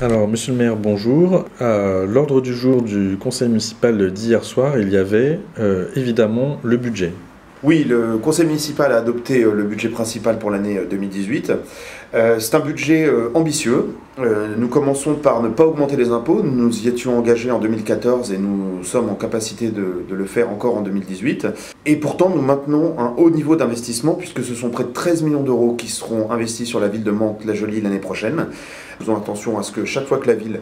Alors, monsieur le maire, bonjour. À l'ordre du jour du conseil municipal d'hier soir, il y avait évidemment le budget. Oui, le conseil municipal a adopté le budget principal pour l'année 2018. C'est un budget ambitieux. Nous commençons par ne pas augmenter les impôts. Nous nous y étions engagés en 2014 et nous sommes en capacité de le faire encore en 2018. Et pourtant, nous maintenons un haut niveau d'investissement puisque ce sont près de 13 millions d'euros qui seront investis sur la ville de Mantes-la-Jolie l'année prochaine. Faisons attention à ce que chaque fois que la ville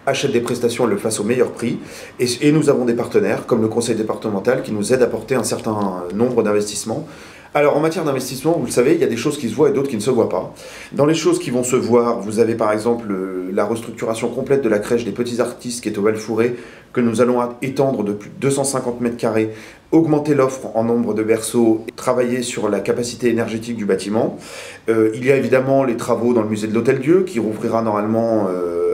achète des prestations, elle le fasse au meilleur prix. Et nous avons des partenaires, comme le conseil départemental, qui nous aident à porter un certain nombre d'investissements. Alors en matière d'investissement, vous le savez, il y a des choses qui se voient et d'autres qui ne se voient pas. Dans les choses qui vont se voir, vous avez par exemple la restructuration complète de la crèche des petits artistes qui est au Val-Fouré, que nous allons étendre de plus de 250 mètres carrés, augmenter l'offre en nombre de berceaux, travailler sur la capacité énergétique du bâtiment. Il y a évidemment les travaux dans le musée de l'Hôtel-Dieu, qui rouvrira normalement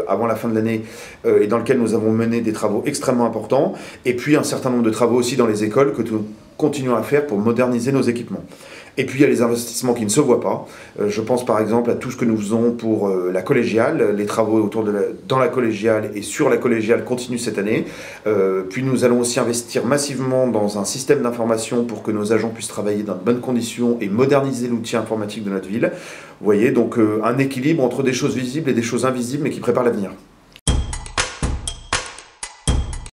avant la fin de l'année, et dans lequel nous avons mené des travaux extrêmement importants, et puis un certain nombre de travaux aussi dans les écoles que nous continuons à faire pour moderniser nos équipements. Et puis il y a les investissements qui ne se voient pas. Je pense par exemple à tout ce que nous faisons pour la collégiale. Les travaux dans la collégiale et sur la collégiale continuent cette année. Puis nous allons aussi investir massivement dans un système d'information pour que nos agents puissent travailler dans de bonnes conditions et moderniser l'outil informatique de notre ville. Vous voyez, donc un équilibre entre des choses visibles et des choses invisibles mais qui préparent l'avenir.